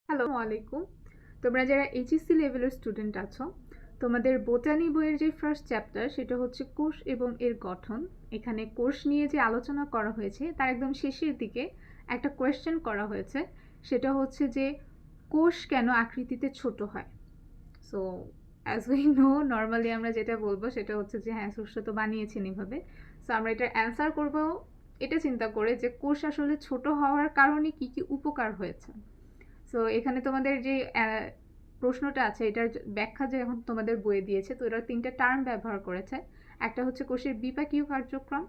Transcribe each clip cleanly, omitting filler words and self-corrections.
Hello আলাইকুম। তোমরা যারা এইচএসসি লেভেলের স্টুডেন্ট আছো, তোমাদের বোটানি বইয়ের যে ফার্স্ট চ্যাপ্টার সেটা হচ্ছে কোষ এবং এর গঠন। এখানে কোষ নিয়ে যে আলোচনা করা হয়েছে তার একদম শেষের দিকে একটা কোয়েশ্চেন করা হয়েছে, সেটা হচ্ছে যে কোষ কেন আকৃতিতে ছোট হয়। So as we know, normally আমরা যেটা বলবো সেটা হচ্ছে যে হ্যাঁ, সূর্য তো বানিয়েছেন এভাবে। সো আমরা এটার অ্যান্সার করবো এটা চিন্তা করে যে কোষ আসলে ছোট হওয়ার কারণে কি কি উপকার হয়েছে। সো এখানে তোমাদের যে প্রশ্নটা আছে এটার ব্যাখ্যা যে এখন তোমাদের বইয়ে দিয়েছে, তো এরা তিনটা টার্ম ব্যবহার করেছে। একটা হচ্ছে কোষের বিপাকীয় কার্যক্রম,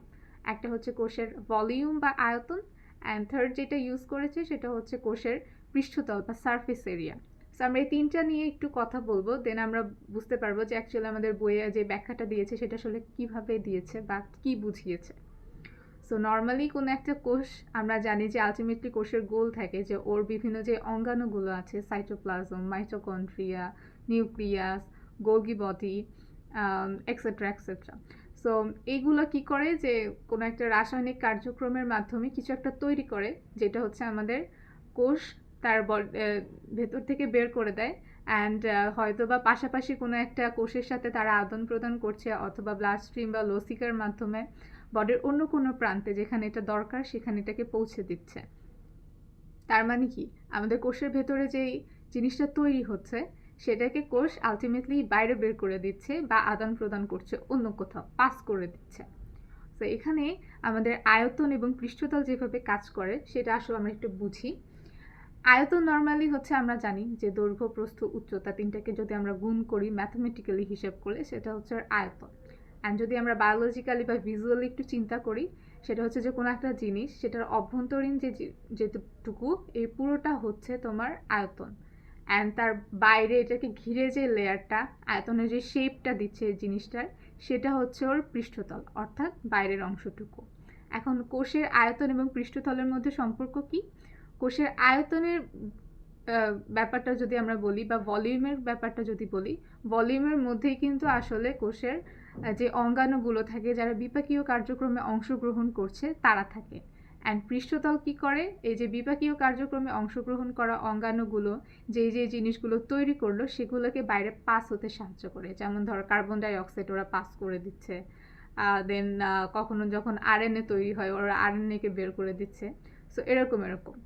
একটা হচ্ছে কোষের ভলিউম বা আয়তন, অ্যান্ড থার্ড যেটা ইউজ করেছে সেটা হচ্ছে কোষের পৃষ্ঠতল বা সারফেস এরিয়া। সো আমরা এই তিনটা নিয়ে একটু কথা বলবো, দেন আমরা বুঝতে পারবো যে অ্যাকচুয়ালি আমাদের বইয়ে যে ব্যাখ্যাটা দিয়েছে সেটা আসলে কিভাবে দিয়েছে বা কি বুঝিয়েছে। সো নর্মালি কোনো একটা কোষ, আমরা জানি যে আলটিমেটলি কোষের গোল থাকে যে ওর বিভিন্ন যে অঙ্গাণুগুলো আছে, cytoplasm, mitochondria, nucleus, Golgi body, etcetera etcetera. So এইগুলো কি করে যে কোনো একটা রাসায়নিক কার্যক্রমের মাধ্যমে কিছু একটা তৈরি করে, যেটা হচ্ছে আমাদের কোষ তার ভেতর থেকে বের করে দেয়। অ্যান্ড হয়তো বা পাশাপাশি কোনো একটা কোষের সাথে তারা আদান প্রদান করছে, অথবা ব্লাড স্ট্রিম বা লসিকার মাধ্যমে বডির অন্য কোনো প্রান্তে যেখানে এটা দরকার সেখানে এটাকে পৌঁছে দিচ্ছে। তার মানে কি, আমাদের কোষের ভেতরে যেই জিনিসটা তৈরি হচ্ছে সেটাকে কোষ আলটিমেটলি বাইরে বের করে দিচ্ছে বা আদান প্রদান করছে, অন্য কোথাও পাস করে দিচ্ছে। তো এখানে আমাদের আয়তন এবং পৃষ্ঠতল যেভাবে কাজ করে সেটা আসলে আমরা একটু বুঝি। আয়তন নর্মালি হচ্ছে, আমরা জানি যে দৈর্ঘ্য, প্রস্থ, উচ্চতা তিনটাকে যদি আমরা গুণ করি ম্যাথমেটিক্যালি হিসেব করলে সেটা হচ্ছে আয়তন। অ্যান্ড যদি আমরা বায়োলজিক্যালি বা ভিজুয়ালি একটু চিন্তা করি, সেটা হচ্ছে যে কোনো একটা জিনিস সেটার অভ্যন্তরীণ যেটুকু, এই পুরোটা হচ্ছে তোমার আয়তন। অ্যান্ড তার বাইরে এটাকে ঘিরে যে লেয়ারটা, আয়তনের যে শেপটা দিচ্ছে এই জিনিসটার, সেটা হচ্ছে ওর পৃষ্ঠতল, অর্থাৎ বাইরের অংশটুকু। এখন কোষের আয়তন এবং পৃষ্ঠতলের মধ্যে সম্পর্ক কি? কোষের আয়তনের ব্যাপারটা যদি আমরা বলি বা ভলিউমের ব্যাপারটা যদি বলি, ভলিউমের মধ্যেই কিন্তু আসলে কোষের যে অঙ্গাণুগুলো থাকে যারা বিপাকীয় কার্যক্রমে অংশগ্রহণ করছে তারা থাকে। অ্যান্ড পৃষ্ঠতল কি করে? এই যে বিপাকীয় কার্যক্রমে অংশগ্রহণ করা অঙ্গাণুগুলো যে জিনিসগুলো তৈরি করলো সেগুলোকে বাইরে পাস হতে সাহায্য করে। যেমন ধর কার্বন ডাই অক্সাইড ওরা পাস করে দিচ্ছে, দেন কখনো যখন আরএনএ তৈরি হয় ওরা আরএনএকে বের করে দিচ্ছে। সো এরকম এরকম।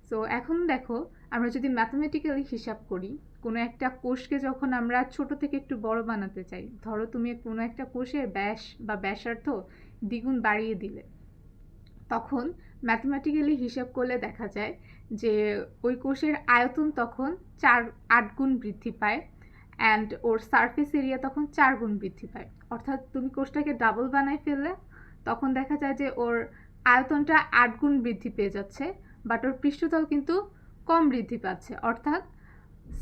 সো এখন দেখো, আমরা যদি ম্যাথমেটিক্যালি হিসাব করি, কোনো একটা কোষকে যখন আমরা ছোট থেকে একটু বড় বানাতে চাই, ধরো তুমি কোনো একটা কোষের ব্যাস বা ব্যাসার্ধ দ্বিগুণ বাড়িয়ে দিলে, তখন ম্যাথমেটিক্যালি হিসাব করলে দেখা যায় যে ওই কোষের আয়তন তখন 8 গুণ বৃদ্ধি পায়, অ্যান্ড ওর সারফেস এরিয়া তখন 4 গুণ বৃদ্ধি পায়। অর্থাৎ তুমি কোষটাকে ডাবল বানাই ফেললে, তখন দেখা যায় যে ওর আয়তনটা 8 গুণ বৃদ্ধি পেয়ে যাচ্ছে, বাট ওর পৃষ্ঠতল কিন্তু কম বৃদ্ধি পাচ্ছে। অর্থাৎ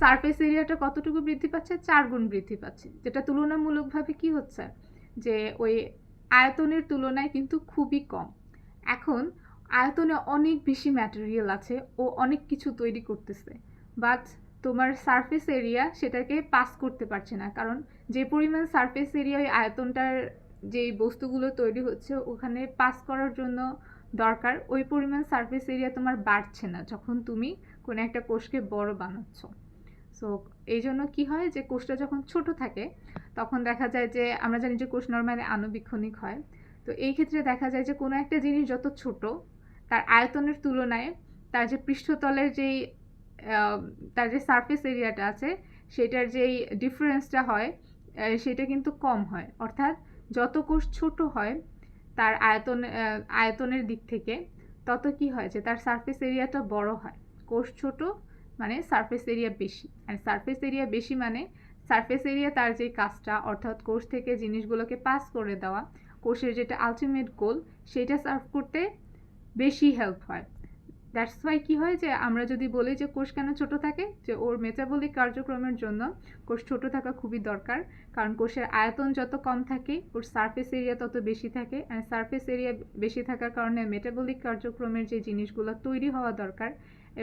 সারফেস এরিয়াটা কতটুকু বৃদ্ধি পাচ্ছে? 4 গুণ বৃদ্ধি পাচ্ছে, যেটা তুলনামূলকভাবে কি হচ্ছে যে ওই আয়তনের তুলনায় কিন্তু খুবই কম। এখন আয়তনে অনেক বেশি ম্যাটেরিয়াল আছে, ও অনেক কিছু তৈরি করতেছে, বাট তোমার সারফেস এরিয়া সেটাকে পাস করতে পারছে না, কারণ যে পরিমাণ সারফেস এরিয়া ওই আয়তনটার যেই বস্তুগুলো তৈরি হচ্ছে ওখানে পাস করার জন্য দরকার, ওই পরিমাণ সারফেস এরিয়া তোমার বাড়ছে না যখন তুমি কোনো একটা কোষকে বড় বানাচ্ছ। সো এই জন্য কী হয় যে কোষটা যখন ছোট থাকে তখন দেখা যায় যে, আমরা জানি যে কোষ নর্মালি আণুবীক্ষণিক হয়, তো এই ক্ষেত্রে দেখা যায় যে কোনো একটা জিনিস যত ছোট, তার আয়তনের তুলনায় তার যে পৃষ্ঠতলের যেই তার যে সারফেস এরিয়াটা আছে সেটার যেই ডিফারেন্সটা হয় সেটা কিন্তু কম হয়। অর্থাৎ যত কোষ ছোট হয় তার আয়তনের দিক থেকে, তত কি হয় যে তার সারফেস এরিয়াটা বড় হয়। কোষ ছোট মানে সারফেস এরিয়া বেশি, আর সারফেস এরিয়া বেশি মানে সারফেস এরিয়া তার যে কাজটা, অর্থাৎ কোষ থেকে জিনিসগুলোকে পাস করে দেওয়া, কোষের যেটা আলটিমেট গোল সেটা সার্ভ করতে বেশি হেল্প হয়। দ্যাটস ওয়াই কী হয় যে আমরা যদি বলি যে কোষ কেন ছোট থাকে, যে ওর মেটাবলিক কার্যক্রমের জন্য কোষ ছোট থাকা খুবই দরকার, কারণ কোষের আয়তন যত কম থাকে ওর সারফেস এরিয়া তত বেশি থাকে, আর সারফেস এরিয়া বেশি থাকার কারণে মেটাবলিক কার্যক্রমের যে জিনিসগুলো তৈরি হওয়া দরকার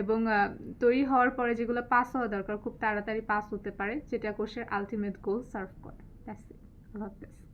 এবং তৈরি হওয়ার পরে যেগুলো পাস হওয়া দরকার খুব তাড়াতাড়ি পাস হতে পারে, যেটা কোষের আলটিমেট গোল সার্ভ করে। That's it. আল্লাহ হাফেজ।